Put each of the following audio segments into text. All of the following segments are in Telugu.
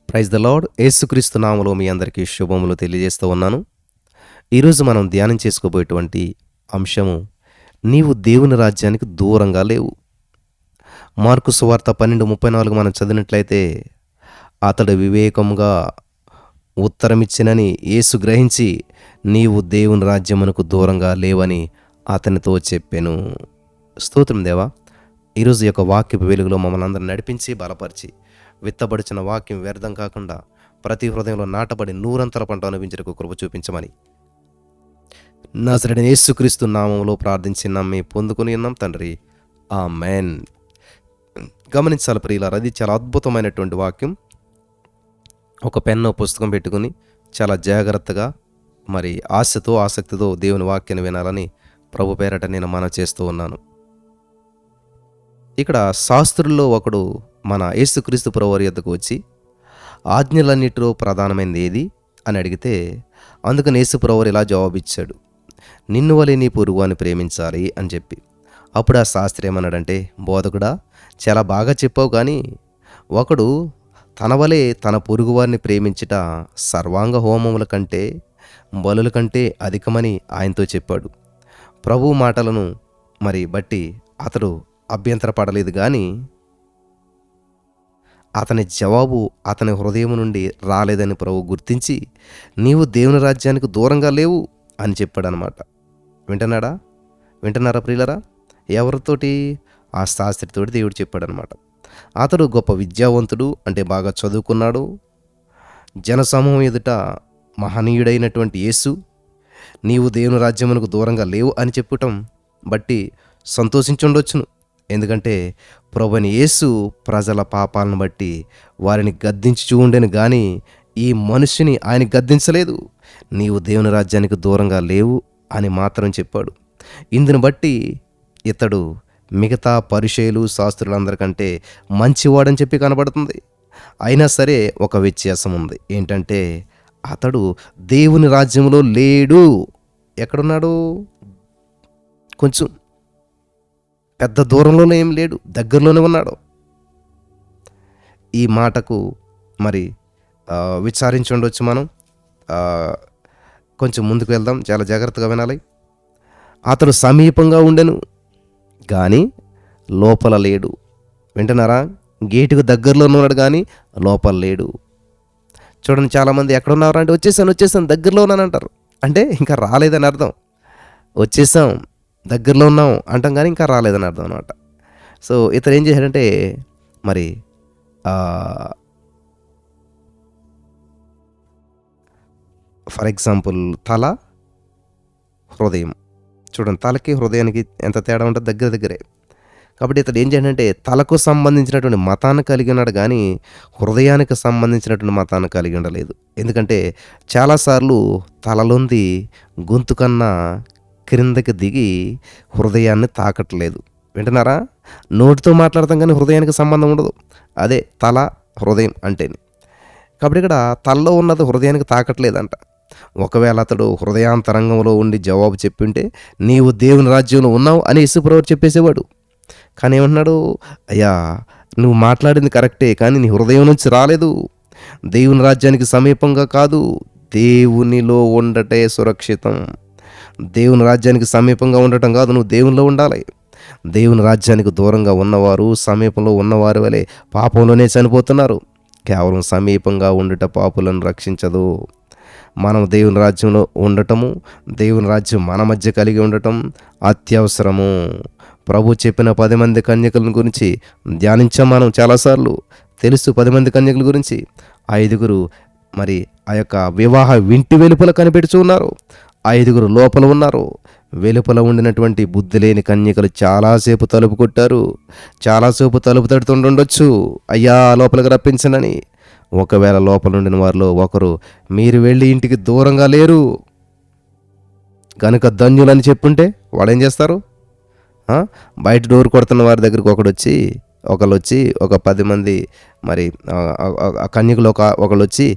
Praise the lord. యేసుక్రీస్తు నామములో మీ అందరికీ శుభములు తెలియజేస్తూ ఉన్నాను. ఈరోజు మనం ధ్యానం చేసుకోబోయేటువంటి అంశము, నీవు దేవుని రాజ్యానికి దూరంగా లేవు. మార్కు సువార్త 12:34 మనం చదివినట్లయితే, అతడు వివేకముగా ఉత్తరమిచ్చినని యేసు గ్రహించి, నీవు దేవుని రాజ్యమునకు దూరంగా లేవని అతనితో చెప్పెను. స్తోత్రం దేవా. ఈరోజు యొక్క వాక్యపు వెలుగులో మమ్మల్ని అందరిని నడిపించి బలపరిచి, విత్తబడిచిన వాక్యం వ్యర్థం కాకుండా ప్రతి హృదయంలో నాటబడి నూరంతర పంట అనుభవించడానికి కృప చూపించమని నజరేయుడైన యేసుక్రీస్తు నామములో ప్రార్థించి నమ్మి పొందుకుని ఉన్నాం తండ్రి. ఆమేన్. గమనించాలి ప్రియులారా, అది చాలా అద్భుతమైనటువంటి వాక్యం. ఒక పెన్ను పుస్తకం పెట్టుకుని చాలా జాగ్రత్తగా మరి ఆశతో ఆసక్తితో దేవుని వాక్యాన్ని వినాలని ప్రభు పేరట నేను మనవి చేస్తూ ఉన్నాను. ఇక్కడ శాస్త్రుల్లో ఒకడు మన యేసుక్రీస్తు ప్రభువారి యొద్దకు వచ్చి, ఆజ్ఞలన్నిటిలో ప్రధానమైనది ఏది అని అడిగితే, అందుకని యేసు ప్రభువారు ఇలా జవాబిచ్చాడు, నిన్ను వలె నీ పొరుగువాని ప్రేమించాలి అని చెప్పి. అప్పుడు ఆ శాస్త్రి ఏమన్నాడంటే, బోధకుడా, చాలా బాగా చెప్పావు, కానీ ఒకడు తన వలె తన పొరుగువారిని ప్రేమించుట సర్వాంగ హోమముల కంటే బలుల కంటే అధికమని ఆయనతో చెప్పాడు. ప్రభు మాటలను మరి బట్టి అతడు అభ్యంతరపడలేదు, కానీ అతని జవాబు అతని హృదయం నుండి రాలేదని ప్రభు గుర్తించి, నీవు దేవుని రాజ్యానికి దూరంగా లేవు అని చెప్పాడనమాట. వింటున్నారా ప్రియులరా? ఎవరితోటి? ఆ శాస్త్రితోటి దేవుడు చెప్పాడనమాట. అతడు గొప్ప విద్యావంతుడు, అంటే బాగా చదువుకున్నాడు. జనసమూహం ఎదుట మహనీయుడైనటువంటి యేసు, నీవు దేవుని రాజ్యమునకు దూరంగా లేవు అని చెప్పటం బట్టి సంతోషించుండొచ్చును. ఎందుకంటే ప్రభువైన యేసు ప్రజల పాపాలను బట్టి వారిని గద్దించి ఉండెను, కానీ ఈ మనుష్యుని ఆయన గద్దించలేదు. నీవు దేవుని రాజ్యానికి దూరంగా లేవు అని మాత్రం చెప్పాడు. ఇందుని బట్టి ఇతడు మిగతా పరిచయులు శాస్త్రులందరికంటే మంచివాడని చెప్పి కనబడుతుంది. అయినా సరే ఒక వ్యత్యాసం ఉంది. ఏంటంటే అతడు దేవుని రాజ్యంలో లేడు. ఎక్కడున్నాడు? కొంచెం పెద్ద దూరంలోనే ఏం లేడు, దగ్గరలోనే ఉన్నాడు. ఈ మాటకు మరి విచారించి ఉండొచ్చు మనం. కొంచెం ముందుకు వెళ్దాం, చాలా జాగ్రత్తగా వినాలి. అతడు సమీపంగా ఉండెను, కానీ లోపల లేడు. వింటున్నారా? గేటుకు దగ్గరలో ఉన్నాడు, కానీ లోపల లేడు. చూడండి, చాలామంది ఎక్కడున్నారు అంటే వచ్చేసాను దగ్గరలో ఉన్నానంటారు. అంటే ఇంకా రాలేదని అర్థం. వచ్చేసాం, దగ్గరలో ఉన్నాం అంటాం, కానీ ఇంకా రాలేదని అర్థం అనమాట. సో ఇతను ఏం చేశాడంటే, మరి ఫర్ ఎగ్జాంపుల్ తల, హృదయం. చూడండి, తలకి హృదయానికి ఎంత తేడా ఉంటుంది, దగ్గరే. కాబట్టి ఇతడు ఏం చేయాలంటే, తలకు సంబంధించినటువంటి మతాన్ని కలిగి ఉన్నాడు, కానీ హృదయానికి సంబంధించినటువంటి మతాన్ని కలిగి ఉండలేదు. ఎందుకంటే చాలాసార్లు తలలోంది గొంతు కన్నా క్రిందకి దిగి హృదయాన్ని తాకట్లేదు. వింటున్నారా? నోటితో మాట్లాడతాం, కానీ హృదయానికి సంబంధం ఉండదు. అదే తల, హృదయం అంటేనే. కాబట్టి ఇక్కడ తలలో ఉన్నది హృదయానికి తాకట్లేదంట. ఒకవేళ అతడు హృదయాంతరంగంలో ఉండి జవాబు చెప్పింటే, నీవు దేవుని రాజ్యంలో ఉన్నావు అని యేసుప్రభువు చెప్పేసేవాడు. కానీ ఏమంటున్నాడు? అయ్యా, నువ్వు మాట్లాడింది కరెక్టే, కానీ నీ హృదయం నుంచి రాలేదు. దేవుని రాజ్యానికి సమీపంగా కాదు, దేవునిలో ఉండటే సురక్షితం. దేవుని రాజ్యానికి సమీపంగా ఉండటం కాదు, నువ్వు దేవునిలో ఉండాలి. దేవుని రాజ్యానికి దూరంగా ఉన్నవారు సమీపంలో ఉన్నవారి వలె పాపంలోనే చనిపోతున్నారు. కేవలం సమీపంగా ఉండుట పాపులను రక్షించదు. మనం దేవుని రాజ్యంలో ఉండటము, దేవుని రాజ్యం మన మధ్య కలిగి ఉండటం అత్యవసరము. ప్రభు చెప్పిన 10 మంది కన్యకల గురించి ధ్యానించాం మనం చాలాసార్లు. తెలుసు 10 మంది కన్యకల గురించి. 5 మరి ఆ యొక్క వివాహ వింటి వెలుపల కనిపెడుచు ఉన్నారు, 5 లోపల ఉన్నారు. వెలుపల ఉండినటువంటి బుద్ధి లేని కన్యకలు చాలాసేపు తలుపు కొట్టారు. చాలాసేపు తలుపు తడుతుండొచ్చు, అయ్యా లోపలికి రప్పించనని. ఒకవేళ లోపల ఉండిన వారిలో ఒకరు, మీరు వెళ్ళి ఇంటికి దూరంగా లేరు కనుక ధన్యులని చెప్పుంటే వాడు ఏం చేస్తారు? బయట డోర్ కొడుతున్న వారి దగ్గరికి ఒకళ్ళు వచ్చి ఒక 10 మంది మరి కన్యకులు ఒకళ్ళు వచ్చి,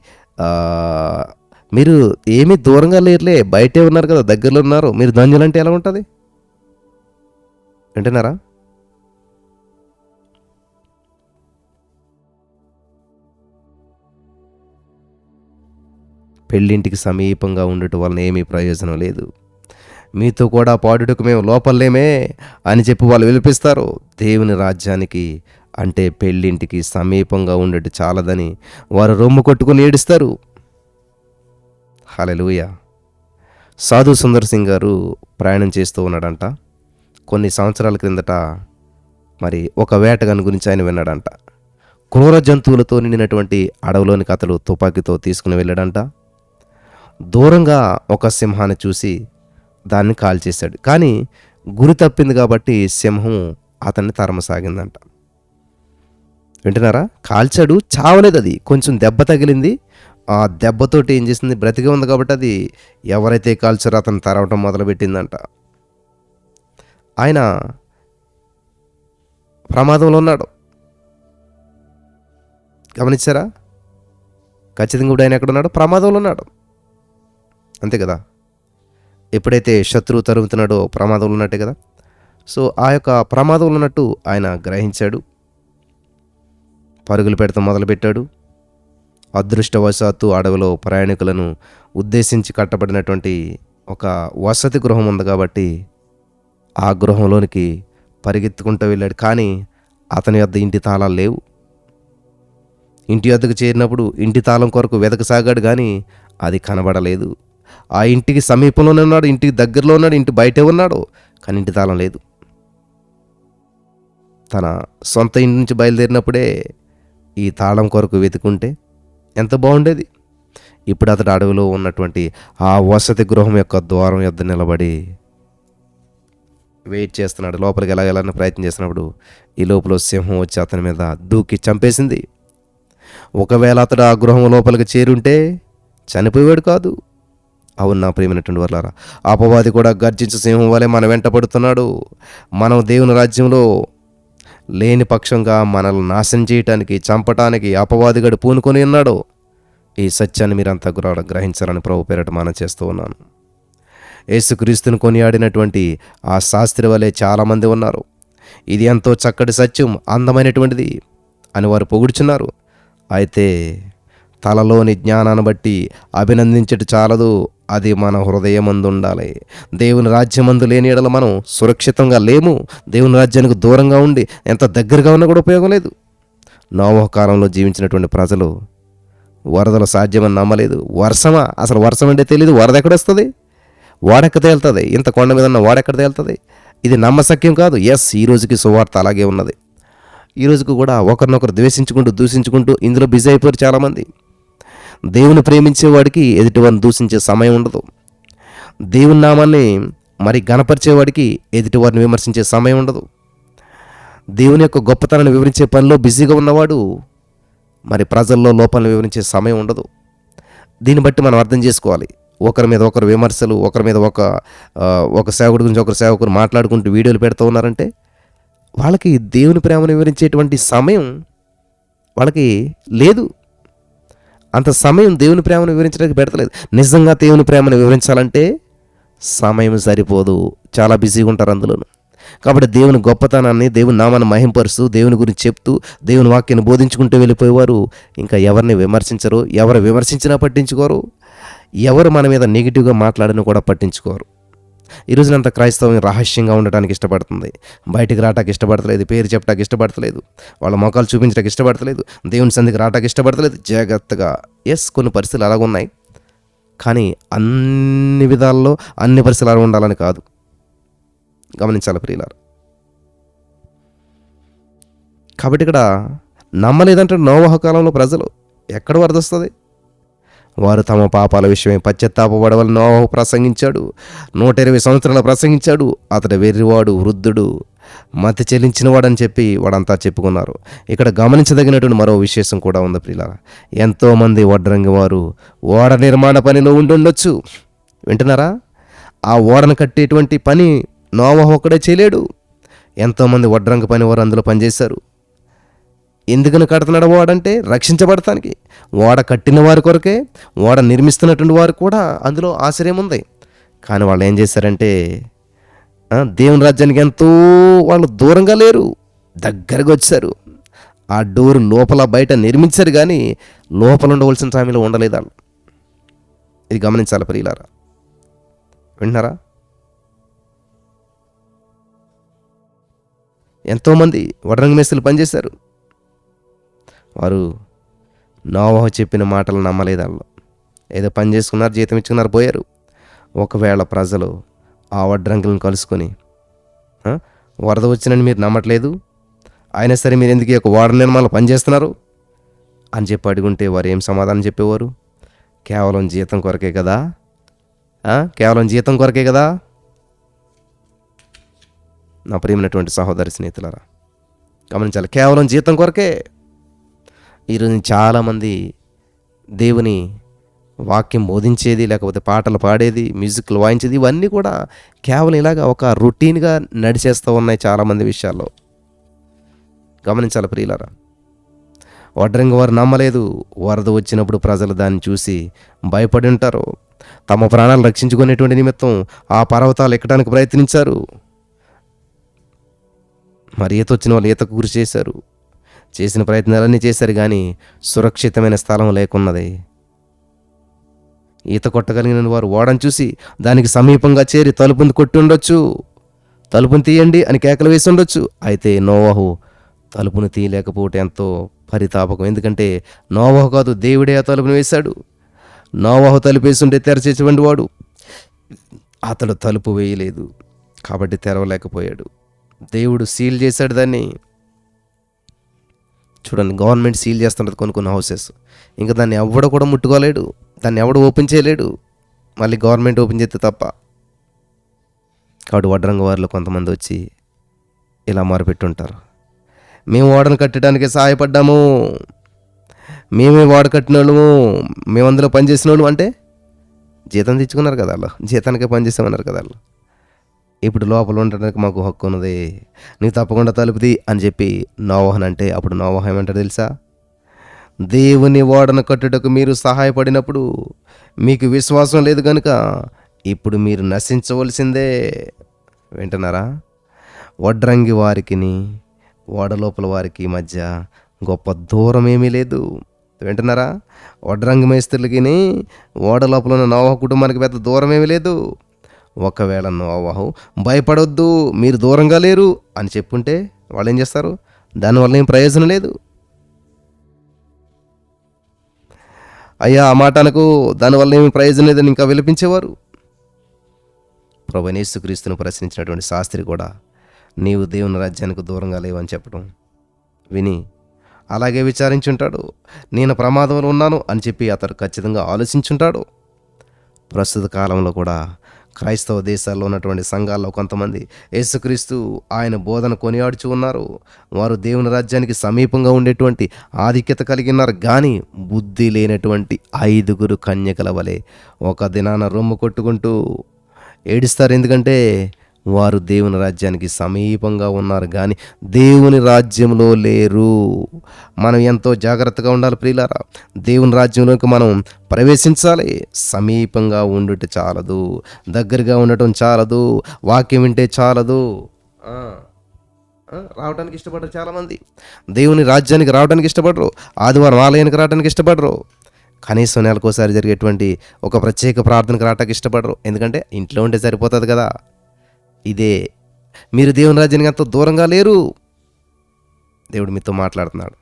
మీరు ఏమీ దూరంగా లేరులే, బయటే ఉన్నారు కదా, దగ్గరలో ఉన్నారు, మీరు ధన్యులంటే ఎలా ఉంటుంది? వింటున్నారా? పెళ్ళింటికి సమీపంగా ఉండటం వలన ఏమీ ప్రయోజనం లేదు. మీతో కూడా పాడుటకు మేము లోపలేమే అని చెప్పి వాళ్ళు విలిపిస్తారు. దేవుని రాజ్యానికి అంటే పెళ్ళింటికి సమీపంగా ఉండటం చాలదని వారు రొమ్ము కొట్టుకుని ఏడుస్తారు. హల్లెలూయా. సాధు సుందర్ సింగ్ గారు ప్రయాణం చేస్తూ ఉన్నాడంట. కొన్ని సంవత్సరాల క్రిందట మరి ఒక వేటగాని గురించి ఆయన విన్నాడంట. క్రూర జంతువులతో నిండినటువంటి అడవిలోనికి అతడు తుపాకీతో తీసుకుని వెళ్ళాడంట. దూరంగా ఒక సింహాన్ని చూసి దాన్ని కాల్చేశాడు. కానీ గురి తప్పింది కాబట్టి సింహం అతన్ని తరమసాగిందంట. వింటున్నారా? కాల్చాడు, చావలేదు. అది కొంచెం దెబ్బ తగిలింది. ఆ దెబ్బతోటి ఏం చేసింది, బ్రతికే ఉంది కాబట్టి అది ఎవరైతే కాల్చారో అతను తరవటం మొదలుపెట్టిందంట. ఆయన ప్రమాదంలో ఉన్నాడు. గమనించారా? ఖచ్చితంగా ఇప్పుడు ఆయన ఎక్కడున్నాడు? ప్రమాదంలో ఉన్నాడు. అంతే కదా. ఎప్పుడైతే శత్రువు తరుగుతున్నాడో ప్రమాదంలో ఉన్నట్టే కదా. సో ఆ యొక్క ప్రమాదంలో ఉన్నట్టు ఆయన గ్రహించాడు. పరుగులు పెడతాం మొదలుపెట్టాడు. అదృష్టవశాత్తు అడవిలో ప్రయాణికులను ఉద్దేశించి కట్టబడినటువంటి ఒక వసతి గృహం ఉంది కాబట్టి ఆ గృహంలోనికి పరిగెత్తుకుంటూ వెళ్ళాడు. కానీ అతని వద్ద ఇంటి తాళాలు లేవు. ఇంటి వద్దకు చేరినప్పుడు ఇంటి తాళం కొరకు వెతకసాగాడు, కానీ అది కనబడలేదు. ఆ ఇంటికి సమీపంలోనే ఉన్నాడు, ఇంటికి దగ్గరలో ఉన్నాడు, ఇంటి బయటే ఉన్నాడు, కానీ ఇంటి తాళం లేదు. తన సొంత ఇంటి నుంచి బయలుదేరినప్పుడే ఈ తాళం కొరకు వెతుకుంటే ఎంత బాగుండేది. ఇప్పుడు అతడు అడవిలో ఉన్నటువంటి ఆ వసతి గృహం యొక్క ద్వారం యొద్ద నిలబడి వెయిట్ చేస్తున్నాడు. లోపలికి వెళ్ళాలని ప్రయత్నం చేస్తున్నప్పుడు ఈ లోపల సింహం వచ్చి అతని మీద దూకి చంపేసింది. ఒకవేళ అతడు ఆ గృహం లోపలికి చేరుంటే చనిపోయాడు కాదు. అవును నా ప్రియమైనటువంటి వారలారా, అపవాది కూడా గర్జించు సింహం వలె మన వెంట పడుతున్నాడు. మనం దేవుని రాజ్యంలో లేని పక్షంగా మనల్ని నాశనం చేయటానికి, చంపటానికి అపవాదిగాడు పూనుకొని ఉన్నాడు. ఈ సత్యాన్ని మీరంతా గ్రహించాలని ప్రభు పేరట మనం చేస్తూ ఉన్నాను. యేసుక్రీస్తుని కొనియాడినటువంటి ఆ శాస్త్రి వలె చాలామంది ఉన్నారు. ఇది ఎంతో చక్కటి సత్యం, అందమైనటువంటిది అని వారు పొగుడుచున్నారు. అయితే తలలోని జ్ఞానాన్ని బట్టి అభినందించట చాలదు, అది మన హృదయమందు ఉండాలి. దేవుని రాజ్యమందు లేని యెడల మనం సురక్షితంగా లేము. దేవుని రాజ్యానికి దూరంగా ఉండి ఎంత దగ్గరగా ఉన్నా కూడా ఉపయోగం లేదు. నోవహు కాలంలో జీవించినటువంటి ప్రజలు వరదలు సాధ్యమని నమ్మలేదు. వర్షమా? అసలు వర్షం అంటే తెలియదు. వరద ఎక్కడొస్తుంది? వాడెక్క తేలుతుంది? ఇంత కొండ మీద ఉన్న వాడెక్కడ తేలుతుంది? ఇది నమ్మశక్యం కాదు. ఎస్, ఈ రోజుకి సువార్త అలాగే ఉన్నది. ఈ రోజుకు కూడా ఒకరినొకరు ద్వేషించుకుంటూ దూషించుకుంటూ ఇందులో బిజీ అయిపోయారు చాలామంది. దేవుని ప్రేమించేవాడికి ఎదుటివాడిని దూషించే సమయం ఉండదు. దేవుని నామాన్ని మరి గణపరిచేవాడికి ఎదుటివారిని విమర్శించే సమయం ఉండదు. దేవుని యొక్క గొప్పతనాన్ని వివరించే పనిలో బిజీగా ఉన్నవాడు మరి ప్రజల్లో లోపాలను వివరించే సమయం ఉండదు. దీన్ని బట్టి మనం అర్థం చేసుకోవాలి. ఒకరి మీద ఒకరు విమర్శలు, ఒకరి మీద ఒక సేవకుడి గురించి ఒకరు సేవకుడు మాట్లాడుకుంటూ వీడియోలు పెడుతూ ఉన్నారంటే వాళ్ళకి దేవుని ప్రేమను వివరించేటువంటి సమయం వాళ్ళకి లేదు. అంత సమయం దేవుని ప్రేమను వివరించడానికి పెడతలేదు. నిజంగా దేవుని ప్రేమను వివరించాలంటే సమయం సరిపోదు, చాలా బిజీగా ఉంటారు అందులోను. కాబట్టి దేవుని గొప్పతనాన్ని, దేవుని నామాన్ని మహింపరుస్తూ, దేవుని గురించి చెప్తూ, దేవుని వాక్యాన్ని బోధించుకుంటూ వెళ్ళిపోయేవారు ఇంకా ఎవరిని విమర్శించరు. ఎవరు విమర్శించినా పట్టించుకోరు. ఎవరు మన మీద నెగిటివ్గా మాట్లాడినా కూడా పట్టించుకోరు. ఈ రోజునంతా క్రైస్తవం రహస్యంగా ఉండటానికి ఇష్టపడుతుంది. బయటికి రావటానికి ఇష్టపడతలేదు, పేరు చెప్పడానికి ఇష్టపడతలేదు, వాళ్ళ మొఖాలు చూపించడానికి ఇష్టపడతలేదు, దేవుని సంధికి రావటానికి ఇష్టపడతలేదు. జాగ్రత్తగా ఎస్, కొన్ని పరిస్థితులు అలాగున్నాయి. కానీ అన్ని విధాల్లో అన్ని పరిస్థితులు అలా ఉండాలని కాదు. గమనించాలి ప్రియులారా. కాబట్టి ఇక్కడ నమ్మలేదంటే నోవహు కాలంలో ప్రజలు ఎక్కడ వరద వస్తుంది? వారు తమ పాపాల విషయమై పశ్చాత్తాపపడవలని నోవహు ప్రసంగించాడు. 120 సంవత్సరాలు ప్రసంగించాడు. అతడు వెర్రివాడు, వృద్ధుడు, మతి చెల్లించినవాడని చెప్పి వాడంతా చెప్పుకున్నారు. ఇక్కడ గమనించదగినటువంటి మరో విశేషం కూడా ఉంది ప్రియులారా. ఎంతోమంది వడ్రంగి వారు ఓడ నిర్మాణ పనిలో ఉండుండొచ్చు. వింటున్నారా? ఆ ఓడను కట్టేటువంటి పని నోవహు ఒక్కడే చేయలేడు. ఎంతోమంది వడ్రంగి పని వారు అందులో పనిచేశారు. ఎందుకని కడుతున్నాడు ఓడంటే? రక్షించబడటానికి. ఓడ కట్టిన వారి కొరకే, ఓడ నిర్మిస్తున్నటువంటి వారు కూడా అందులో ఆశ్చర్యం ఉంది. కానీ వాళ్ళు ఏం చేశారంటే దేవుని రాజ్యానికి ఎంతో వాళ్ళు దూరంగా లేరు, దగ్గరగా వచ్చారు. ఆ డోరు లోపల బయట నిర్మించారు, కానీ లోపల ఉండవలసిన సమయంలో ఉండలేదు వాళ్ళు. ఇది గమనించాలి ప్రియులారా. వింటున్నారా? ఎంతోమంది వడ్రంగి మేస్త్రీలు పనిచేశారు. వారు నోవహు చెప్పిన మాటలు నమ్మలేదు. వాళ్ళు ఏదో పని చేసుకున్నారు, జీతం ఇచ్చుకున్నారు, పోయారు. ఒకవేళ ప్రజలు ఆ వడ్రంగులను కలుసుకొని వరద వచ్చినని మీరు నమ్మట్లేదు, అయినా సరే మీరు ఎందుకు ఒక ఓడ నిర్మాణంలో పనిచేస్తున్నారు అని చెప్పి అడుగుంటే వారు ఏం సమాధానం చెప్పేవారు? కేవలం జీతం కొరకే కదా, కేవలం జీతం కొరకే కదా. నా ప్రియమైనటువంటి సహోదరి స్నేహితులారా, గమనించాలి, కేవలం జీతం కొరకే. ఈరోజు చాలామంది దేవుని వాక్యం బోధించేది, లేకపోతే పాటలు పాడేది, మ్యూజిక్లు వాయించేది, ఇవన్నీ కూడా కేవలం ఇలాగా ఒక రొటీన్గా నడిచేస్తూ ఉన్నాయి చాలామంది విషయాల్లో. గమనించాలి ప్రియులారా. వడ్రంగి వారు నమ్మలేదు. వరద వచ్చినప్పుడు ప్రజలు దాన్ని చూసి భయపడి ఉంటారు. తమ ప్రాణాలు రక్షించుకునేటువంటి నిమిత్తం ఆ పర్వతాలు ఎక్కడానికి ప్రయత్నించారు. మరి ఈత వచ్చిన వాళ్ళు ఈతకు గురి చేశారు, చేసిన ప్రయత్నాలన్నీ చేశారు, కానీ సురక్షితమైన స్థలం లేకున్నది. ఈత కొట్టగలిగిన వారు ఓడను చూసి దానికి సమీపంగా చేరి తలుపుని కొట్టి ఉండొచ్చు, తలుపుని తీయండి అని కేకలు వేసి ఉండొచ్చు. అయితే నోవహు తలుపును తీయలేకపోవటం ఎంతో పరితాపకం. ఎందుకంటే నోవహు కాదు, దేవుడే ఆ తలుపుని వేశాడు. నోవహు తలుపు వేస్తుంటే తెరచేటువంటి వాడు, అతడు తలుపు వేయలేదు కాబట్టి తెరవలేకపోయాడు. దేవుడు సీల్ చేశాడు దాన్ని. చూడండి, గవర్నమెంట్ సీల్ చేస్తుంటుంది కొన్ని హౌసెస్, ఇంకా దాన్ని ఎవడ కూడా ముట్టుకోలేడు, దాన్ని ఎవడు ఓపెన్ చేయలేడు, మళ్ళీ గవర్నమెంట్ ఓపెన్ చేస్తే తప్ప. కాబట్టి వడ్రంగ వారిలో కొంతమంది వచ్చి ఇలా మొరపెట్టుంటారు, మేము ఓడను కట్టడానికి సహాయపడ్డాము, మేమే ఓడ కట్టిన వాళ్ళము, మేము అందులో పనిచేసిన వాళ్ళు. అంటే జీతం తెచ్చుకున్నారు కదా వాళ్ళు, జీతానికే పనిచేసామన్నారు కదా వాళ్ళు. ఇప్పుడు లోపల ఉండడానికి మాకు హక్కు ఉన్నది, నీకు తప్పకుండా తలుపుది అని చెప్పి నోవహుని అంటే, అప్పుడు నోవహు ఏమంటాడు తెలుసా? దేవుని ఓడను కట్టుటకు మీరు సహాయపడినప్పుడు మీకు విశ్వాసం లేదు కనుక ఇప్పుడు మీరు నశించవలసిందే. వింటున్నారా? వడ్రంగి వారికిని ఓడ లోపల వారికి మధ్య గొప్ప దూరం ఏమీ లేదు. వింటున్నారా? వడ్రంగి మేస్త్రులకి ఓడ లోపల ఉన్న నోవహు కుటుంబానికి పెద్ద దూరం ఏమీ లేదు. ఒకవేళ నోవహు భయపడొద్దు, మీరు దూరంగా లేరు అని చెప్పుంటే వాళ్ళు ఏం చేస్తారు? దానివల్ల ఏం ప్రయోజనం లేదు. అయ్యా ఆ మాట అనకు, దానివల్ల ఏమి ప్రయోజనం లేదని ఇంకా విలపించేవారు. ప్రభువైన యేసుక్రీస్తును ప్రశ్నించినటువంటి శాస్త్రి కూడా నీవు దేవుని రాజ్యానికి దూరంగా లేవని చెప్పడం విని అలాగే విచారించుంటాడు. నేను ప్రమాదంలో ఉన్నాను అని చెప్పి అతడు ఖచ్చితంగా ఆలోచించుంటాడు. ప్రస్తుత కాలంలో కూడా క్రైస్తవ దేశాల్లో ఉన్నటువంటి సంఘాల్లో కొంతమంది యేసుక్రీస్తు ఆయన బోధన కొనియాడుచు ఉన్నారు. వారు దేవుని రాజ్యానికి సమీపంగా ఉండేటువంటి ఆధిక్యత కలిగి ఉన్నారు. కానీ బుద్ధి లేనటువంటి 5 కన్యకల వలె ఒక దినాన రొమ్ము కొట్టుకుంటూ ఏడుస్తారు. ఎందుకంటే వారు దేవుని రాజ్యానికి సమీపంగా ఉన్నారు కానీ దేవుని రాజ్యంలో లేరు. మనం ఎంతో జాగ్రత్తగా ఉండాలి ప్రియులారా. దేవుని రాజ్యంలోకి మనం ప్రవేశించాలి. సమీపంగా ఉండుట చాలదు, దగ్గరగా ఉండటం చాలదు, వాక్యం వింటే చాలదు. రావడానికి ఇష్టపడరు చాలామంది, దేవుని రాజ్యానికి రావడానికి ఇష్టపడరు, ఆదివారం ఆలయానికి రావడానికి ఇష్టపడరు, కనీసం నెలకోసారి జరిగేటువంటి ఒక ప్రత్యేక ప్రార్థనకు రావడానికి ఇష్టపడరు. ఎందుకంటే ఇంట్లో ఉంటే సరిపోతుంది కదా. ఇదే మీరు దేవుని రాజ్యానికి ఎంతో దూరంగా లేరు. దేవుడు మీతో మాట్లాడుతున్నాడు.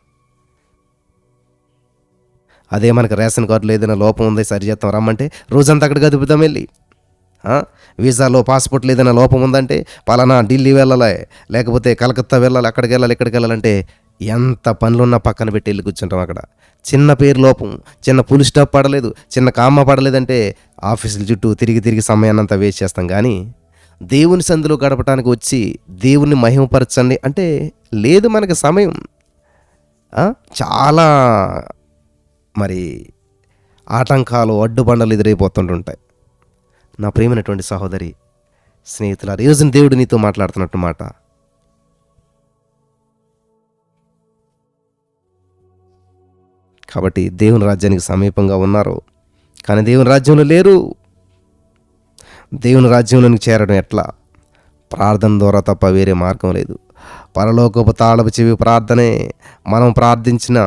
అదే మనకు రేషన్ కార్డులో ఏదైనా లోపం ఉంది సరిచేద్దాం రమ్మంటే రోజంతా అక్కడికి గదుపుతాం వెళ్ళి. వీసాలో పాస్పోర్ట్లో ఏదైనా లోపం ఉందంటే పలానా ఢిల్లీ వెళ్ళాలి, లేకపోతే కలకత్తా వెళ్ళాలి, అక్కడికి వెళ్ళాలి, ఇక్కడికి వెళ్ళాలంటే ఎంత పనులున్నా పక్కన పెట్టి వెళ్ళి కూర్చుంటాం. అక్కడ చిన్న పేరు లోపం, చిన్న ఫుల్ స్టాప్ పడలేదు, చిన్న కామ్మ పడలేదంటే ఆఫీసుల చుట్టూ తిరిగి సమయాన్ని అంతా వేస్ట్ చేస్తాం. కానీ దేవుని సందులో గడపడానికి వచ్చి దేవుని మహిమపరచండి అంటే లేదు మనకి సమయం. చాలా మరి ఆటంకాలు, అడ్డుబండలు ఎదురైపోతుంటుంటాయి. నా ప్రియమైనటువంటి సహోదరి స్నేహితులారా, ఈరోజు దేవుడు నీతో మాట్లాడుతున్నట్టు మాట. కాబట్టి దేవుని రాజ్యానికి సమీపంగా ఉన్నారు కానీ దేవుని రాజ్యంలో లేరు. దేవుని రాజ్యంలోనికి చేరడం ఎట్లా? ప్రార్థన ద్వారా తప్ప వేరే మార్గం లేదు. పరలోకపు తాళపు చెవి ప్రార్థనే. మనం ప్రార్థించిన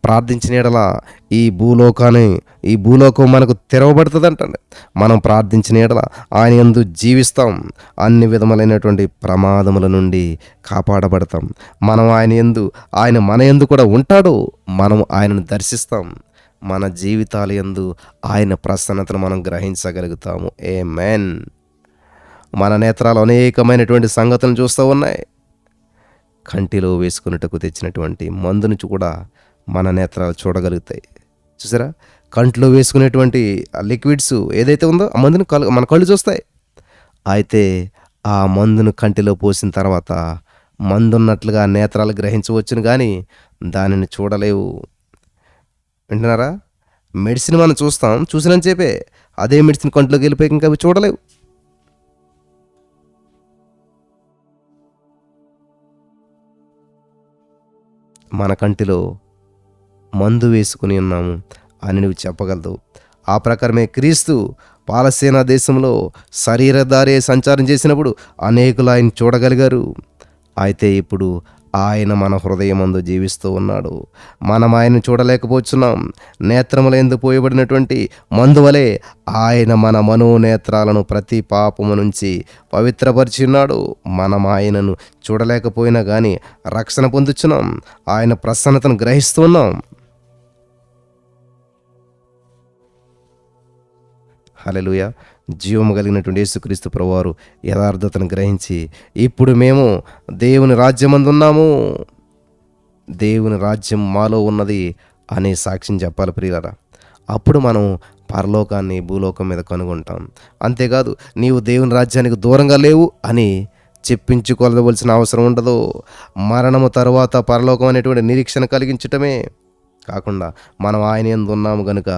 ప్రార్థించిన యెడల ఈ భూలోకం మనకు తెరవబడుతుందంటండి. మనం ప్రార్థించిన యెడల ఆయన యందు జీవిస్తాం. అన్ని విధములైనటువంటి ప్రమాదముల నుండి కాపాడబడతాం. మనం ఆయన మన యందు కూడా ఉంటాడు. మనం ఆయనను దర్శిస్తాం. మన జీవితాల యందు ఆయన ప్రసన్నతను మనం గ్రహించగలుగుతాము. ఆమేన్. మన నేత్రాలు అనేకమైనటువంటి సంగతులను చూస్తూ ఉన్నాయి. కంటిలో వేసుకున్నట్టుకు తెచ్చినటువంటి మందు నుంచి కూడా మన నేత్రాలు చూడగలుగుతాయి. చూసారా, కంట్లో వేసుకునేటువంటి ఆ లిక్విడ్స్ ఏదైతే ఉందో ఆ మందుని మన కళ్ళు చూస్తాయి. అయితే ఆ మందును కంటిలో పోసిన తర్వాత మందున్నట్లుగా నేత్రాలు గ్రహించవచ్చును, కానీ దానిని చూడలేవు. వింటున్నారా? మెడిసిన్ మనం చూస్తాం, చూసినంత చెప్పే అదే మెడిసిన్ కంట్లోకి వెళ్ళిపోయి ఇంకా అవి చూడలేవు. మన కంటిలో మందు వేసుకుని ఉన్నాము అని నువ్వు చెప్పగలదు. ఆ ప్రకారమే క్రీస్తు పాలస్తీనా దేశంలో శరీరధారే సంచారం చేసినప్పుడు అనేకులు ఆయన చూడగలిగారు. అయితే ఇప్పుడు ఆయన మన హృదయమందు జీవిస్తూ ఉన్నాడు. మనం ఆయన్ని చూడలేకపోతున్నాం. నేత్రములందు పోయబడినటువంటి మందువలే ఆయన మన మనోనేత్రాలను ప్రతి పాపము నుంచి పవిత్రపరిచి ఉన్నాడు. మనం ఆయనను చూడలేకపోయినా కానీ రక్షణ పొందుచున్నాం. ఆయన ప్రసన్నతను గ్రహిస్తున్నాం. హల్లెలూయా. జీవము కలిగినటువంటి యేసుక్రీస్తు ప్రభువారు యథార్థతను గ్రహించి ఇప్పుడు మేము దేవుని రాజ్యమందున్నాము, దేవుని రాజ్యం మాలో ఉన్నది అనే సాక్ష్యం చెప్పాలి ప్రియులారా. అప్పుడు మనం పరలోకాన్ని భూలోకం మీద కనుగొంటాం. అంతేకాదు నీవు దేవుని రాజ్యానికి దూరంగా లేవు అని చెప్పించుకోవలసిన అవసరం ఉండదు. మరణము తరువాత పరలోకం అనేటువంటి నిరీక్షణ కలిగించటమే కాకుండా మనం ఆయన యందు ఉన్నాము గనుక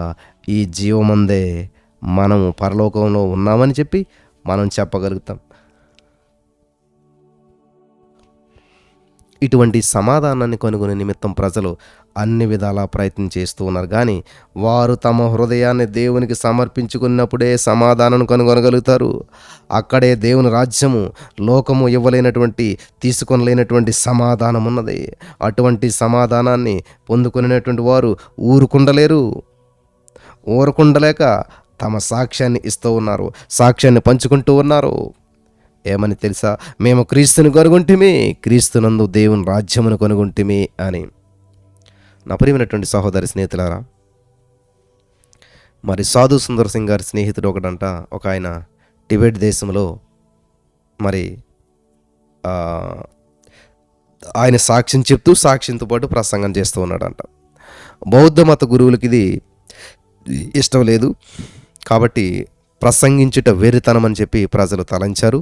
ఈ జీవమందే మనము పరలోకంలో ఉన్నామని చెప్పి మనం చెప్పగలుగుతాం. ఇటువంటి సమాధానాన్ని కనుగొనే నిమిత్తం ప్రజలు అన్ని విధాలా ప్రయత్నం చేస్తూ ఉన్నారు, కానీ వారు తమ హృదయాన్ని దేవునికి సమర్పించుకున్నప్పుడే సమాధానం కనుగొనగలుగుతారు. అక్కడే దేవుని రాజ్యము లోకము ఇవ్వలేనటువంటి తీసుకొనలేనటువంటి సమాధానం ఉన్నది. అటువంటి సమాధానాన్ని పొందుకునేటువంటి వారు ఊరుకుండలేక తమ సాక్ష్యాన్ని ఇస్తూ ఉన్నారు, సాక్ష్యాన్ని పంచుకుంటూ ఉన్నారు. ఏమని తెలుసా? మేము క్రీస్తుని కనుగొంటిమి, క్రీస్తునందు దేవుని రాజ్యమును కనుగొంటిమి అని. నా ప్రియమైనటువంటి సహోదరి స్నేహితులారా, మరి సాధు సుందర్ సింగ్ గారి స్నేహితుడు ఒకడంట, ఒక ఆయన టిబెట్ దేశంలో మరి ఆయన సాక్ష్యం చెప్తూ సాక్ష్యంతో పాటు ప్రసంగం చేస్తూ ఉన్నాడంట. బౌద్ధ మత గురువులకి ఇది ఇష్టం లేదు కాబట్టి ప్రసంగించుట వెర్రితనం అని చెప్పి ప్రజలు తలంచారు.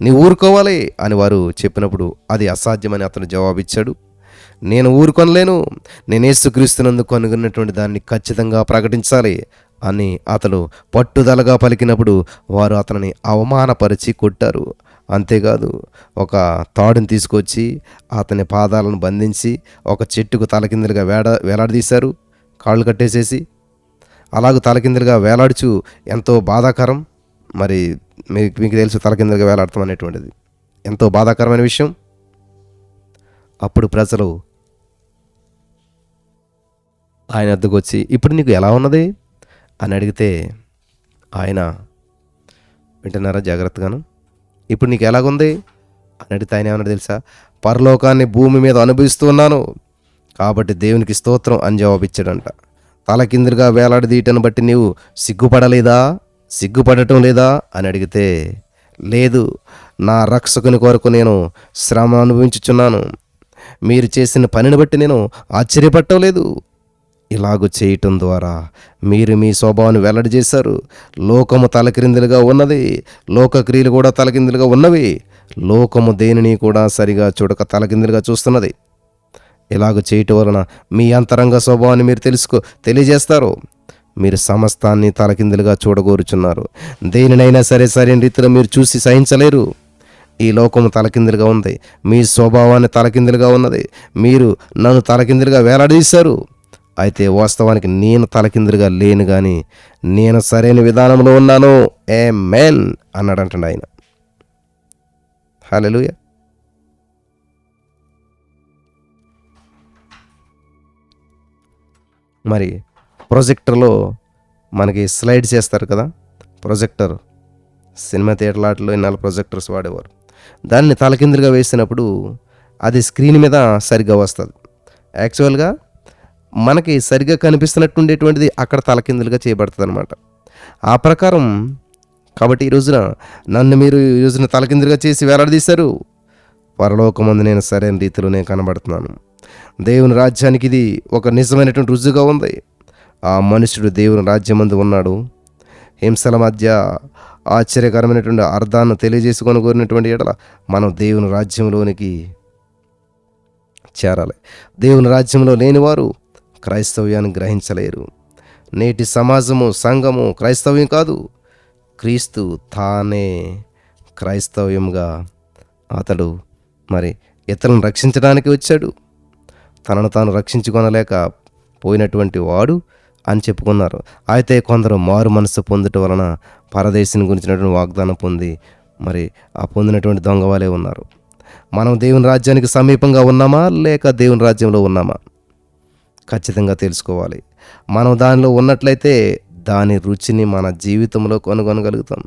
నీ ఊరుకోవాలి అని వారు చెప్పినప్పుడు అది అసాధ్యమని అతను జవాబిచ్చాడు. నేను ఊరుకొనలేను, నేను యేసుక్రీస్తునందు కనుగొన్నటువంటి దాన్ని ఖచ్చితంగా ప్రకటించాలి అని అతడు పట్టుదలగా పలికినప్పుడు వారు అతనిని అవమానపరిచి కొట్టారు. అంతేకాదు ఒక తాడుని తీసుకొచ్చి అతని పాదాలను బంధించి ఒక చెట్టుకు తలకిందులుగా వేలాడదీశారు, కాళ్ళు కట్టేసేసి. అలాగూ తలకిందులుగా వేలాడుచు ఎంతో బాధాకరం. మరి మీకు తెలుసు తలకిందులుగా వేలాడతాం అనేటువంటిది ఎంతో బాధాకరమైన విషయం. అప్పుడు ప్రజలు ఆయన వద్దకు వచ్చి ఇప్పుడు నీకు ఎలా ఉన్నది అని అడిగితే ఆయన, వింటున్నారా జాగ్రత్తగాను, ఇప్పుడు నీకు ఎలాగుంది అని అడిగితే ఆయన ఏమన్నా తెలుసా? పరలోకాన్ని భూమి మీద అనుభవిస్తున్నాను కాబట్టి దేవునికి స్తోత్రం అని జవాబిచ్చాడంట. తలకిందులుగా వేలాడదీయటను బట్టి నీవు సిగ్గుపడటం లేదా అని అడిగితే, లేదు, నా రక్షకుని కొరకు నేను శ్రమ అనుభవించుచున్నాను, మీరు చేసిన పనిని బట్టి నేను ఆశ్చర్యపడటం లేదు. ఇలాగూ చేయటం ద్వారా మీరు మీ స్వభావాన్ని వెల్లడి చేశారు. లోకము తలకిందులుగా ఉన్నది, లోకక్రియలు కూడా తలకిందులుగా ఉన్నవి. లోకము దేనిని కూడా సరిగా చూడక తలకిందులుగా చూస్తున్నది. ఇలాగ చేయటం వలన మీ అంతరంగ స్వభావాన్ని మీరు తెలియజేస్తారు. మీరు సమస్తాన్ని తలకిందులుగా చూడగోరుచున్నారు. దేనినైనా సరే సరైన రీతిలో మీరు చూసి సహించలేరు. ఈ లోకము తలకిందులుగా ఉంది, మీ స్వభావాన్ని తలకిందులుగా ఉన్నది. మీరు నన్ను తలకిందులుగా వేలాడదీశారు. అయితే వాస్తవానికి నేను తలకిందులుగా లేను, కానీ నేను సరైన విధానంలో ఉన్నాను. ఆమేన్ అన్నాడంటండి ఆయన. హల్లెలూయా. మరి ప్రొజెక్టర్లో మనకి స్లైడ్ చేస్తారు కదా, ప్రొజెక్టర్ సినిమా థియేటర్లో ఇన్నాళ్ళు ప్రొజెక్టర్స్ వాడేవారు. దాన్ని తలకిందులుగా వేసినప్పుడు అది స్క్రీన్ మీద సరిగ్గా వస్తుంది. యాక్చువల్గా మనకి సరిగ్గా కనిపిస్తున్నట్టు ఉండేటువంటిది అక్కడ తలకిందులుగా చేయబడుతుంది అనమాట. ఆ ప్రకారం కాబట్టి ఈ రోజున నన్ను మీరు ఈ రోజున తలకిందులుగా చేసి వేలాడదీశారు. పరలోకమందు నేను సరైన రీతిలో నేను కనబడుతున్నాను. దేవుని రాజ్యానికి ఇది ఒక నిజమైనటువంటి రుజువుగా ఉంది. ఆ మనుషుడు దేవుని రాజ్యమందు ఉన్నాడు. హింసల మధ్య ఆశ్చర్యకరమైనటువంటి అర్థాన్ని తెలియజేసుకొని కోరినటువంటి ఎడల మనం దేవుని రాజ్యంలోనికి చేరాలి. దేవుని రాజ్యంలో లేనివారు క్రైస్తవ్యాన్ని గ్రహించలేరు. నేటి సమాజము, సంఘము క్రైస్తవ్యం కాదు, క్రీస్తు తానే క్రైస్తవ్యంగా అతడు మరి ఇతరులను రక్షించడానికి వచ్చాడు. తనను తాను రక్షించుకొనలేక పోయినటువంటి వాడు అని చెప్పుకున్నారు. అయితే కొందరు మారు మనసు పొందటం వలన పరదేశిని గురించినటువంటి వాగ్దానం పొంది మరి ఆ పొందినటువంటి దొంగవాలే ఉన్నారు. మనం దేవుని రాజ్యానికి సమీపంగా ఉన్నామా లేక దేవుని రాజ్యంలో ఉన్నామా ఖచ్చితంగా తెలుసుకోవాలి. మనం దానిలో ఉన్నట్లయితే దాని రుచిని మన జీవితంలో కనుగొనగలుగుతాం.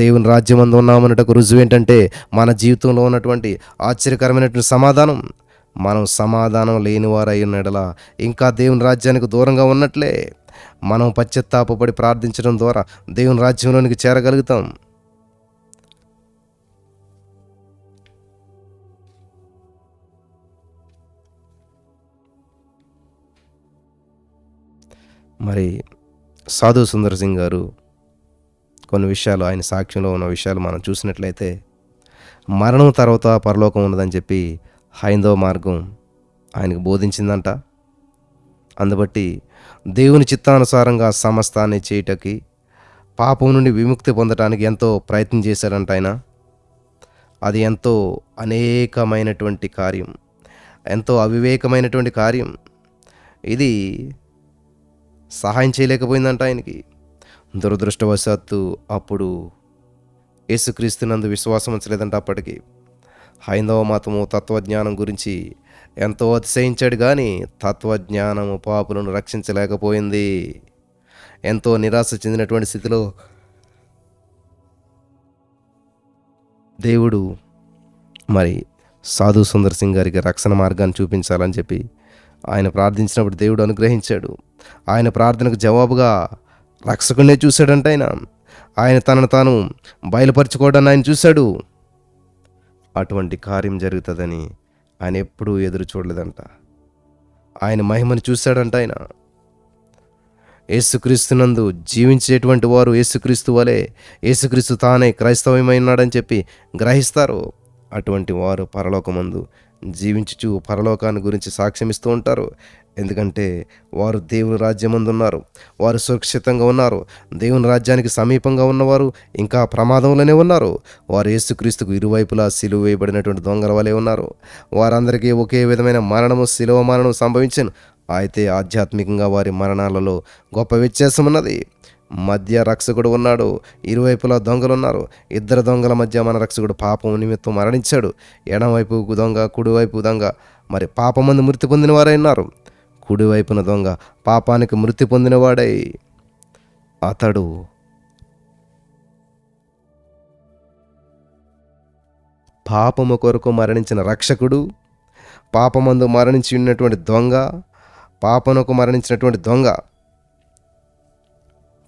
దేవుని రాజ్యమందు ఉన్నామన్నటకు రుజువు ఏంటంటే మన జీవితంలో ఉన్నటువంటి ఆశ్చర్యకరమైనటువంటి సమాధానం. మనం సమాధానం లేనివారై ఉన్నడల ఇంకా దేవుని రాజ్యానికి దూరంగా ఉన్నట్లే. మనం పశ్చాత్తాపపడి ప్రార్థించడం ద్వారా దేవుని రాజ్యంలోనికి చేరగలుగుతాం. మరి సాధు సుందర్ సింగ్ గారు కొన్ని విషయాలు, ఆయన సాక్ష్యంలో ఉన్న విషయాలు మనం చూసినట్లయితే, మరణం తర్వాత పరలోకం ఉన్నదని చెప్పి హైందవ మార్గం ఆయనకు బోధించిందంట. అందుబట్టి దేవుని చిత్తానుసారంగా సమస్తాన్ని చేయటకి, పాపం నుండి విముక్తి పొందటానికి ఎంతో ప్రయత్నం చేశాడంట ఆయన. అది ఎంతో అనేకమైనటువంటి కార్యం, ఎంతో అవివేకమైనటువంటి కార్యం. ఇది సహాయం చేయలేకపోయిందంట ఆయనకి. దురదృష్టవశాత్తు అప్పుడు యేసుక్రీస్తునందు విశ్వాసం ఉంచలేదంట. అప్పటికి హైందవ మతము తత్వజ్ఞానం గురించి ఎంతో అతిశయించాడు, కానీ తత్వజ్ఞానము పాపులను రక్షించలేకపోయింది. ఎంతో నిరాశ చెందినటువంటి స్థితిలో దేవుడు మరి సాధు సుందర్ సింగ్ గారికి రక్షణ మార్గాన్ని చూపించాలని చెప్పి ఆయన ప్రార్థించినప్పుడు దేవుడు అనుగ్రహించాడు. ఆయన ప్రార్థనకు జవాబుగా రక్షకుడినే చూశాడంట ఆయన. ఆయన తనను తాను బయలుపరచుకోవడాన్ని ఆయన చూశాడు. అటువంటి కార్యం జరుగుతుందని ఆయన ఎప్పుడూ ఎదురు చూడలేదంట. ఆయన మహిమను చూశాడంట ఆయన. యేసుక్రీస్తునందు జీవించేటువంటి వారు యేసుక్రీస్తు వలె, యేసుక్రీస్తు తానే క్రైస్తవమై ఉన్నాడని చెప్పి గ్రహిస్తారు. అటువంటి వారు పరలోకమందు జీవించుచు పరలోకాన్ని గురించి సాక్ష్యమిస్తూ ఉంటారు. ఎందుకంటే వారు దేవుని రాజ్యమందు ఉన్నారు, వారు సురక్షితంగా ఉన్నారు. దేవుని రాజ్యానికి సమీపంగా ఉన్నవారు ఇంకా ప్రమాదంలోనే ఉన్నారు. వారు యేసుక్రీస్తుకు ఇరువైపులా సిలువ వేయబడినటువంటి దొంగల వలె ఉన్నారు. వారందరికీ ఒకే విధమైన మరణము, సిలువ మరణం సంభవించను. అయితే ఆధ్యాత్మికంగా వారి మరణాలలో గొప్ప వ్యత్యాసం ఉన్నది. మధ్య రక్షకుడు ఉన్నాడు, ఇరువైపులా దొంగలు ఉన్నారు. ఇద్దరు దొంగల మధ్య మన రక్షకుడు పాపం నిమిత్తం మరణించాడు. ఎడమవైపు దొంగ, కుడివైపు దొంగ మరి పాపమందు మృతి పొందిన వారై ఉన్నారు. కుడివైపున దొంగ పాపానికి మృతి పొందినవాడై అతడు పాపము కొరకు మరణించిన రక్షకుడు, పాపమందు మరణించి ఉన్నటువంటి దొంగ, పాపమునకు మరణించినటువంటి దొంగ.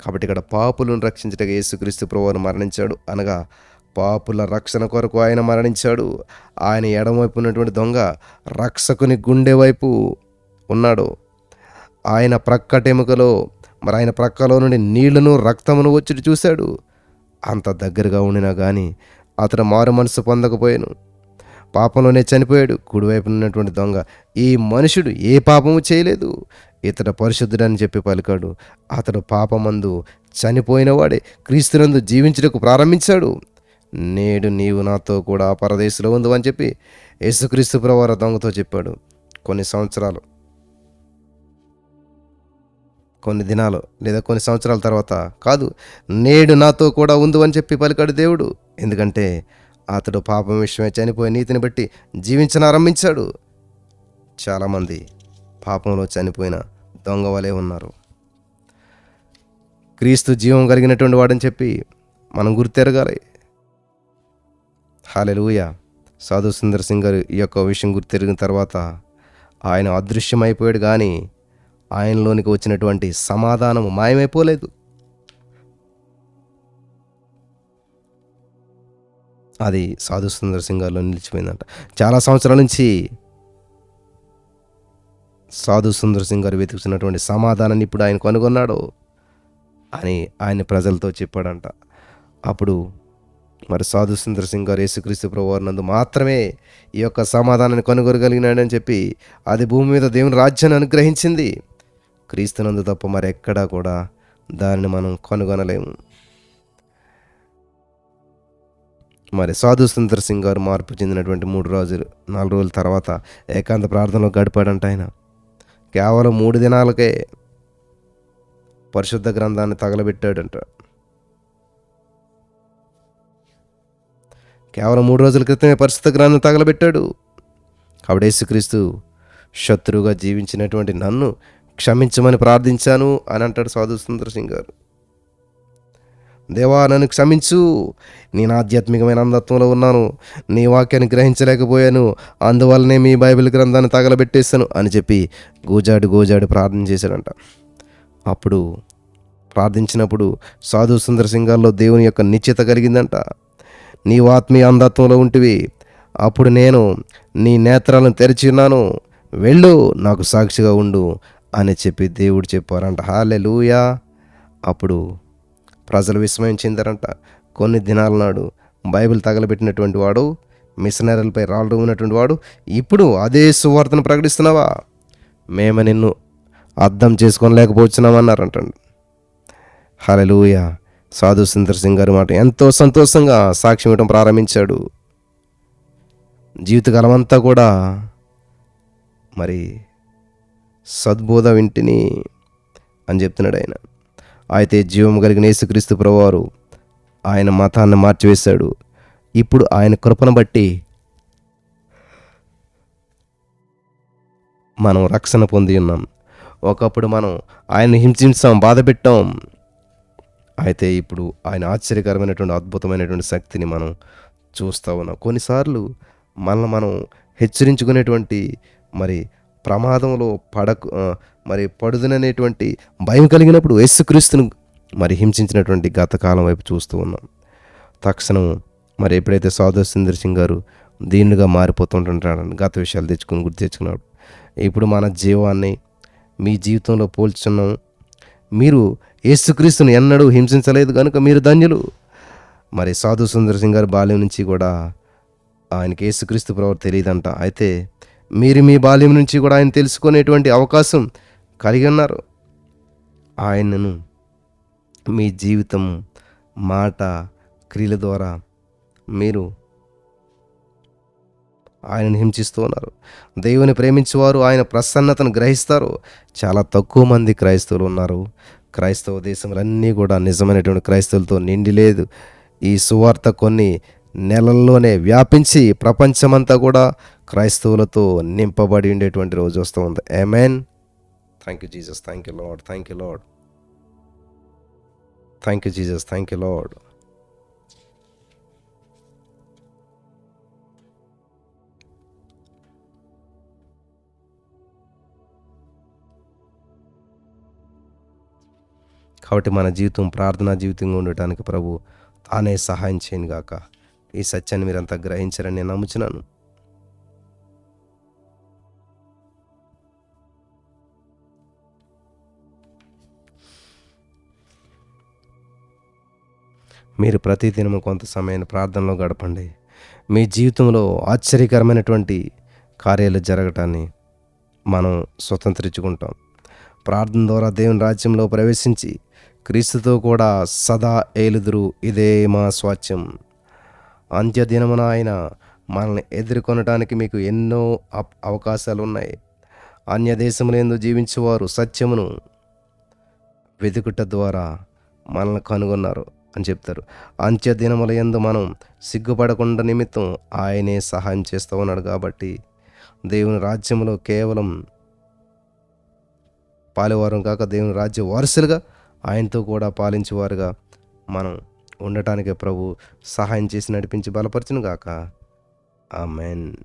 కాబట్టి ఇక్కడ పాపులను రక్షించటకు యేసుక్రీస్తు ప్రభువు మరణించాడు, అనగా పాపుల రక్షణ కొరకు ఆయన మరణించాడు. ఆయన ఎడమవైపు ఉన్నటువంటి దొంగ రక్షకుని గుండె వైపు ఉన్నాడు. ఆయన ప్రక్కటెముకలో మరి ఆయన ప్రక్కలో నుండి నీళ్లను, రక్తమును వచ్చి చూశాడు. అంత దగ్గరగా ఉండినా కానీ అతడు మారు మనసు పొందకపోయాను, పాపంలోనే చనిపోయాడు. కుడివైపు ఉన్నటువంటి దొంగ, ఈ మనుషుడు ఏ పాపము చేయలేదు, ఇతడు పరిశుద్ధుడని చెప్పి పలికాడు. అతడు పాపమందు చనిపోయినవాడే క్రీస్తునందు జీవించుటకు ప్రారంభించాడు. నేడు నీవు నాతో కూడా పరదేశంలో ఉందు అని చెప్పి యేసుక్రీస్తు ప్రభువు దొంగతో చెప్పాడు. కొన్ని సంవత్సరాలు, కొన్ని దినాలు లేదా కొన్ని సంవత్సరాల తర్వాత కాదు, నేడు నాతో కూడా ఉందు అని చెప్పి పలికాడు దేవుడు. ఎందుకంటే అతడు పాపం విషయమే చనిపోయి నీతిని బట్టి జీవించనారంభించాడు. చాలామంది పాపంలో చనిపోయిన దొంగ వలె ఉన్నారు. క్రీస్తు జీవం కలిగినటువంటి వాడని చెప్పి మనం గుర్తెరగాలి. హల్లెలూయా. సాధు సుందర్ సింగ్ గారు ఈ యొక్క విషయం గుర్తెరిగిన తర్వాత ఆయన అదృశ్యమైపోయాడు, కానీ ఆయనలోనికి వచ్చినటువంటి సమాధానం మాయమైపోలేదు. అది సాధు సుందర్ సింగ్ గారిలో నిలిచిపోయిందంట. చాలా సంవత్సరాల నుంచి సాధు సుందర్ సింగ్ గారు వెతుకుతున్నటువంటి సమాధానాన్ని ఇప్పుడు ఆయన కనుగొన్నాడు అని ఆయన ప్రజలతో చెప్పాడంట. అప్పుడు మరి సాధు సుందర్ సింగ్ గారు యేసుక్రీస్తు ప్రభువారి నందు మాత్రమే ఈ యొక్క సమాధానాన్ని కనుగొనగలిగినాడని చెప్పి అది భూమి మీద దేవుని రాజ్యాన్ని అనుగ్రహించింది. క్రీస్తునందు తప్ప మరి ఎక్కడా కూడా దానిని మనం కనుగొనలేము. మరి సాధు సుందర్ సింగ్ గారు మార్పు చెందినటువంటి 4 రోజుల తర్వాత ఏకాంత ప్రార్థనలో గడిపాడంట. ఆయన కేవలం 3 దినాలకే పరిశుద్ధ గ్రంథాన్ని తగలబెట్టాడంట. కేవలం 3 రోజుల క్రితమే పరిశుద్ధ గ్రంథం తగలబెట్టాడు. కాబట్టి యేసుక్రీస్తు శత్రువుగా జీవించినటువంటి నన్ను క్షమించమని ప్రార్థించాను అని అంటాడు సాధు సుందర్ సింగ్ గారు. దేవా, నన్ను క్షమించు, నేను ఆధ్యాత్మికమైన అంధత్వంలో ఉన్నాను, నీ వాక్యాన్ని గ్రహించలేకపోయాను, అందువల్లనే మీ బైబిల్ గ్రంథాన్ని తగలబెట్టేశాను అని చెప్పి గోజాడు ప్రార్థన చేశాడంట. అప్పుడు ప్రార్థించినప్పుడు సాధు సుందర్ సింగ్ గారిలో దేవుని యొక్క నిశ్చిత కలిగిందంట. నీవు ఆత్మీయ అంధత్వంలో ఉంటివి, అప్పుడు నేను నీ నేత్రాలను తెరిచి ఉన్నాను, వెళ్ళు, నాకు సాక్షిగా ఉండు అని చెప్పి దేవుడు చెప్పారంట. హల్లెలూయా. అప్పుడు ప్రజలు విస్మయం చెందారంట. కొన్ని దినాల నాడు బైబిల్ తగలబెట్టినటువంటి వాడు, మిషనరీలపై రాళ్ళు ఉన్నటువంటి వాడు, ఇప్పుడు అదే సువార్తను ప్రకటిస్తున్నావా? మేము నిన్ను అర్థం చేసుకోలేకపోతున్నామన్నారంట. హల్లెలూయా. సాధు సుందర్ సింగ్ గారి మాట ఎంతో సంతోషంగా సాక్ష్యం ఇవ్వడం ప్రారంభించాడు. జీవితకాలం అంతా కూడా మరి సద్బోధ వింటిని అని చెప్తున్నాడు ఆయన. అయితే జీవం కలిగిన యేసుక్రీస్తు ప్రభువారు ఆయన మతాన్ని మార్చివేశాడు. ఇప్పుడు ఆయన కృపను బట్టి మనం రక్షణ పొంది ఉన్నాం. ఒకప్పుడు మనం ఆయన్ని హింసించాం, బాధ పెట్టాం. అయితే ఇప్పుడు ఆయన ఆశ్చర్యకరమైనటువంటి అద్భుతమైనటువంటి శక్తిని మనం చూస్తూ ఉన్నాం. కొన్నిసార్లు మనల్ని మనం హెచ్చరించుకునేటువంటి మరి ప్రమాదంలో పడుదననేటువంటి భయం కలిగినప్పుడు యేసుక్రీస్తును మరి హింసించినటువంటి గతకాలం వైపు చూస్తూ ఉన్నాం. తక్షణం మరి ఎప్పుడైతే సాధు సుందర్ సింగ్ గారు దీనుగా మారిపోతుంటాడని గత విషయాలు గుర్తు తెచ్చుకున్నాడు. ఇప్పుడు మన జీవాన్ని మీ జీవితంలో పోల్చున్నాం. మీరు యేసుక్రీస్తును ఎన్నడూ హింసించలేదు కనుక మీరు ధన్యులు. మరి సాధు సుందర్ సింగ్ గారు బాల్యం నుంచి కూడా ఆయనకి యేసుక్రీస్తు ప్రభువు తెలియదంట. అయితే మీరు మీ బాల్యం నుంచి కూడా ఆయన తెలుసుకునేటువంటి అవకాశం కలిగి ఉన్నారు. ఆయనను మీ జీవితం, మాట, క్రియల ద్వారా మీరు ఆయనను హింసిస్తూ ఉన్నారు. దేవుని ప్రేమించేవారు ఆయన ప్రసన్నతను గ్రహిస్తారు. చాలా తక్కువ మంది క్రైస్తవులు ఉన్నారు. క్రైస్తవ దేశములన్నీ కూడా నిజమైనటువంటి క్రైస్తవులతో నిండి లేదు. ఈ సువార్త కొన్ని నెలల్లోనే వ్యాపించి ప్రపంచమంతా కూడా క్రైస్తవులతో నింపబడి ఉండేటువంటి రోజు వస్తూ ఉంది. ఆమేన్. Thank you Jesus, thank you Lord, thank you Lord, thank you Jesus, thank you Lord. కాబట్టి మన జీవితం ప్రార్థనా జీవితంగా ఉండటానికి ప్రభు తానే సహాయం చేయను గాక. ఈ సత్యాన్ని మీరంతా గ్రహించారని నేను నమ్ముచున్నాను. మీరు ప్రతిదినము కొంత సమయాన్ని ప్రార్థనలో గడపండి. మీ జీవితంలో ఆశ్చర్యకరమైనటువంటి కార్యాలు జరగటాన్ని మనం స్వతంత్రించుకుంటాం. ప్రార్థన ద్వారా దేవుని రాజ్యంలో ప్రవేశించి క్రీస్తుతో కూడా సదా ఏలుదురు. ఇదే మా స్వాస్థ్యం. అంత్యదినమున ఆయన మనల్ని ఎదుర్కొనటానికి మీకు ఎన్నో అవకాశాలు ఉన్నాయి. అన్యదేశములందు జీవించేవారు సత్యమును వెతుకుట ద్వారా మనల్ని కనుగొన్నారు అని చెప్తారు. అంత్యదినముల యందు మనం సిగ్గుపడకుండా నిమిత్తం ఆయనే సహాయం చేస్తూ ఉన్నాడు. కాబట్టి దేవుని రాజ్యంలో కేవలం పాలువారం కాక దేవుని రాజ్య వారసులుగా ఆయనతో కూడా పాలించేవారుగా మనం ఉండటానికి ప్రభు సహాయం చేసి నడిపించి బలపరచును గాక. ఆమెన్.